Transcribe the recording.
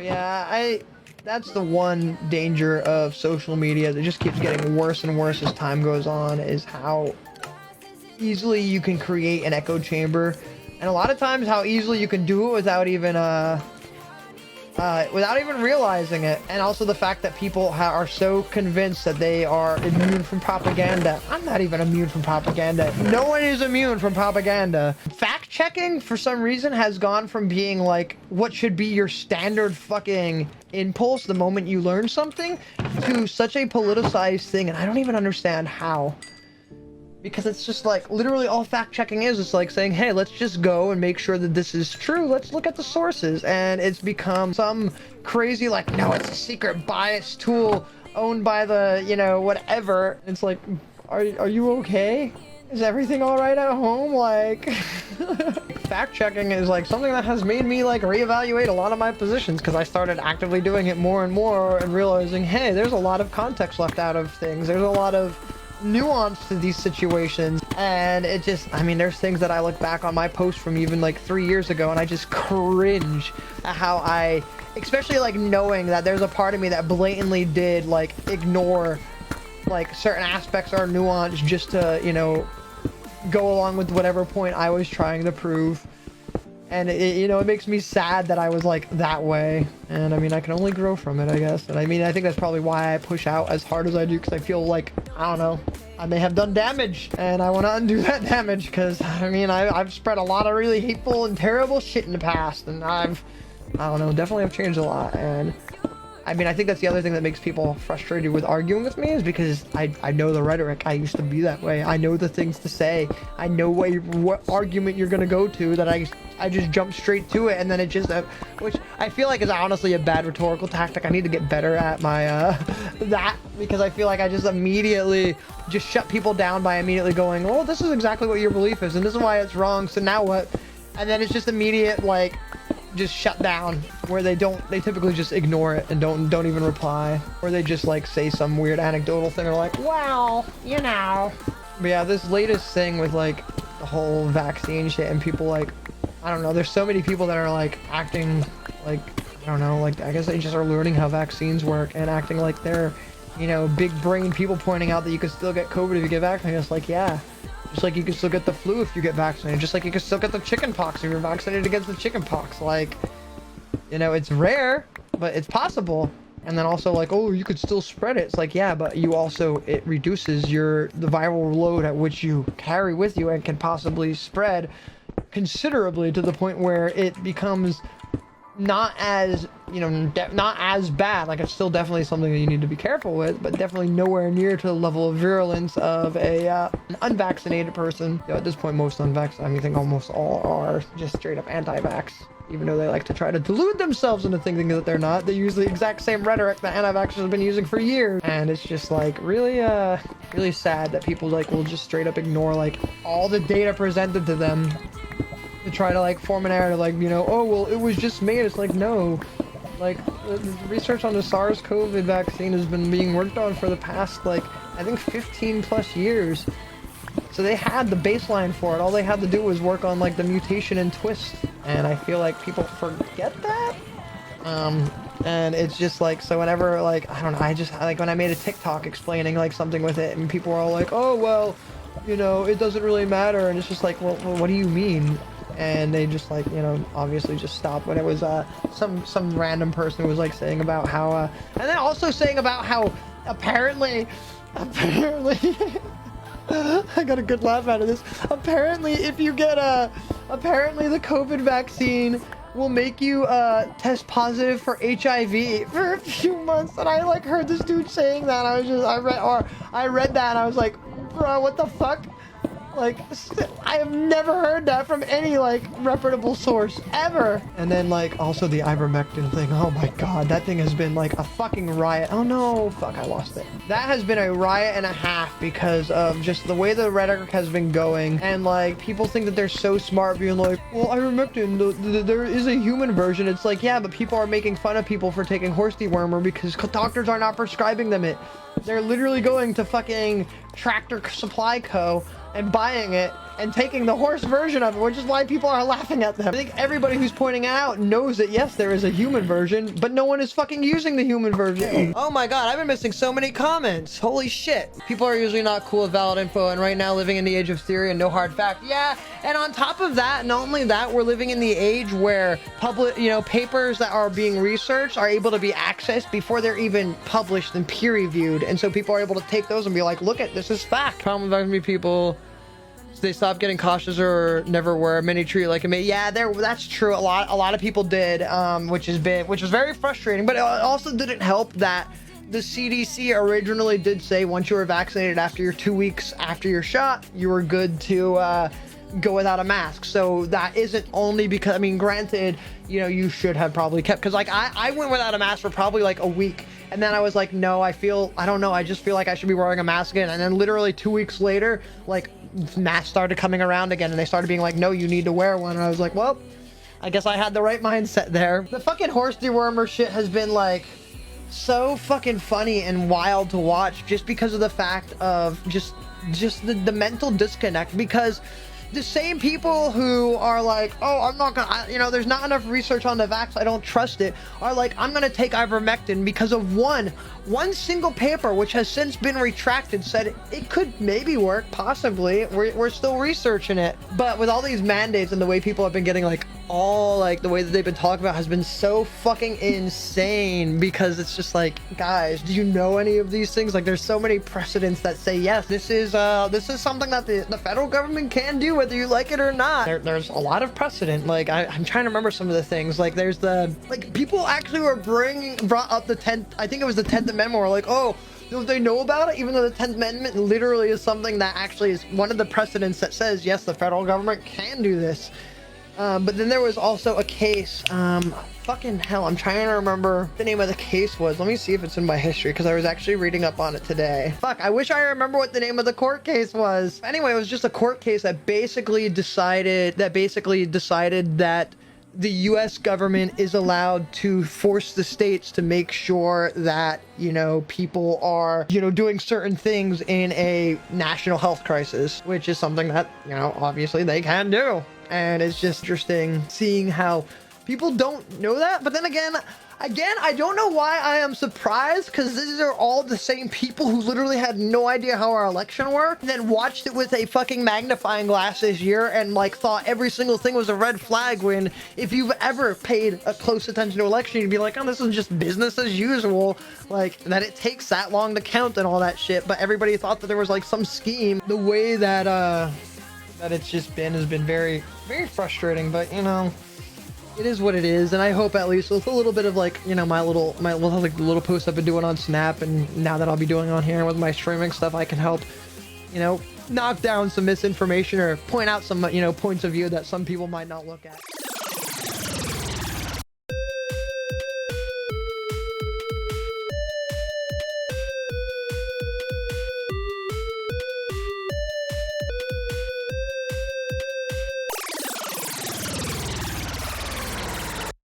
Yeah, that's the one danger of social media that just keeps getting worse and worse as time goes on, is how easily you can create an echo chamber, and a lot of times how easily you can do it without even realizing it. And also the fact that people are so convinced that they are immune from propaganda. I'm not even immune from propaganda. No one is immune from propaganda. Fact checking for some reason has gone from being like what should be your standard fucking impulse the moment you learn something to such a politicized thing, and I don't even understand how. Because it's just like, literally all fact checking is, it's like saying, hey, let's just go and make sure that this is true. Let's look at the sources. And it's become some crazy, like, no, it's a secret bias tool owned by the, you know, whatever. It's like, are you okay? Is everything all right at home? Like, fact checking is like something that has made me like reevaluate a lot of my positions, because I started actively doing it more and more and realizing, hey, there's a lot of context left out of things. There's a lot of nuance to these situations, and it just, I mean, there's things that I look back on my post from even like 3 years ago and I just cringe at how I, especially like knowing that there's a part of me that blatantly did like ignore like certain aspects or nuance just to, you know, go along with whatever point I was trying to prove. And it, you know, it makes me sad that I was like that way. And I mean, I can only grow from it, I guess. And I mean, I think that's probably why I push out as hard as I do, because I feel like, I don't know, I may have done damage, and I want to undo that damage, because I mean, I've spread a lot of really hateful and terrible shit in the past, and I don't know, definitely have changed a lot. And I mean, I think that's the other thing that makes people frustrated with arguing with me, is because I know the rhetoric. I used to be that way. I know the things to say. I know what argument you're gonna go to, that I just jump straight to it, and then it just, which I feel like is honestly a bad rhetorical tactic. I need to get better at my, that, because I feel like I just immediately just shut people down by immediately going, well, this is exactly what your belief is, and this is why it's wrong, so now what? And then it's just immediate, like, just shut down, where they typically just ignore it and don't even reply, or they just like say some weird anecdotal thing, or like, well, you know. But yeah, this latest thing with like the whole vaccine shit, and people like, I don't know, there's so many people that are like acting like, I don't know, like, I guess they just are learning how vaccines work and acting like they're, you know, big brain people, pointing out that you can still get COVID if you get vaccinated. It's like, yeah, just like you can still get the flu if you get vaccinated, just like you can still get the chicken pox if you're vaccinated against the chicken pox. Like, you know, it's rare, but it's possible. And then also like, oh, you could still spread it. It's like, yeah, but you also, it reduces the viral load at which you carry with you and can possibly spread considerably, to the point where it becomes not as, you know, not as bad. Like, it's still definitely something that you need to be careful with, but definitely nowhere near to the level of virulence of an unvaccinated person. You know, at this point, most unvaccinated, I mean, I think almost all are just straight up anti-vax, even though they like to try to delude themselves into thinking that they're not. They use the exact same rhetoric that anti-vaxxers have been using for years, and it's just like really really sad that people like will just straight up ignore like all the data presented to them to try to like form a narrative, like, you know, oh, well, it was just made. It's like, no, like, the research on the SARS-CoV vaccine has been being worked on for the past, like, I think 15 plus years. So they had the baseline for it. All they had to do was work on like the mutation and twist, and I feel like people forget that. And it's just like, so whenever, like, I don't know, I just, like, when I made a TikTok explaining like something with it, and people were all like, oh, well, you know, it doesn't really matter, and it's just like, well, what do you mean? And they just like, you know, obviously just stopped when it was some random person who was like saying about how and then also saying about how apparently I got a good laugh out of this. Apparently if you get apparently the COVID vaccine will make you test positive for HIV for a few months. And I like heard this dude saying that, I read that and I was like, bro, what the fuck? Like, I have never heard that from any, like, reputable source, ever. And then, like, also the Ivermectin thing. Oh my god, that thing has been, like, a fucking riot. Oh no, fuck, I lost it. That has been a riot and a half because of just the way the rhetoric has been going. And, like, people think that they're so smart, being like, well, Ivermectin, there is a human version. It's like, yeah, but people are making fun of people for taking horse dewormer because doctors are not prescribing them it. They're literally going to fucking Tractor Supply Co. and buying it and taking the horse version of it, which is why people are laughing at them. I think everybody who's pointing it out knows that yes, there is a human version, but no one is fucking using the human version. Oh my god, I've been missing so many comments. Holy shit. People are usually not cool with valid info, and right now living in the age of theory and no hard fact. Yeah, and on top of that, not only that, we're living in the age where public, papers that are being researched are able to be accessed before they're even published and peer reviewed, and so people are able to take those and be like, look at this is fact. Problem with me people, they stopped getting cautious or never were. Many treat like a me. Yeah, that's true. A lot of people did, which was very frustrating. But it also didn't help that the CDC originally did say once you were vaccinated after your 2 weeks after your shot, you were good to go without a mask. So that isn't only because, I mean, granted, you should have probably kept, because like I went without a mask for probably like a week, and then I was like, no, I don't know, I just feel like I should be wearing a mask again. And then literally 2 weeks later, like, masks started coming around again, and they started being like, no, you need to wear one. And I was like, well, I guess I had the right mindset there. The fucking horse dewormer shit has been like so fucking funny and wild to watch, just because of the fact of just the mental disconnect, because the same people who are like, oh, I'm not gonna, there's not enough research on the vax, I don't trust it, are like, I'm gonna take ivermectin because of one single paper, which has since been retracted, said it could maybe work, possibly. We're still researching it. But with all these mandates and the way people have been getting like all like the way that they've been talking about has been so fucking insane, because it's just like, guys, do you know any of these things? Like, there's so many precedents that say yes, this is something that the federal government can do whether you like it or not. There's a lot of precedent. Like, I'm trying to remember some of the things. Like, there's people actually were brought up the 10th, I think it was the 10th Amendment, were like, oh, don't they know about it? Even though the 10th Amendment literally is something that actually is one of the precedents that says yes, the federal government can do this. But then there was also a case, fucking hell, I'm trying to remember what the name of the case was. Let me see if it's in my history, because I was actually reading up on it today. Fuck, I wish I remember what the name of the court case was. Anyway, it was just a court case that basically decided that the US government is allowed to force the states to make sure that, people are, doing certain things in a national health crisis, which is something that, obviously they can do. And it's just interesting seeing how people don't know that. But then again, I don't know why I am surprised, because these are all the same people who literally had no idea how our election worked, and then watched it with a fucking magnifying glass this year and like thought every single thing was a red flag, when if you've ever paid a close attention to election, you'd be like, oh, this is just business as usual, like that it takes that long to count and all that shit. But everybody thought that there was like some scheme. The way that it's just has been very, very frustrating, but it is what it is. And I hope at least with a little bit of like, my little posts I've been doing on Snap, and now that I'll be doing on here with my streaming stuff, I can help, knock down some misinformation or point out some, points of view that some people might not look at.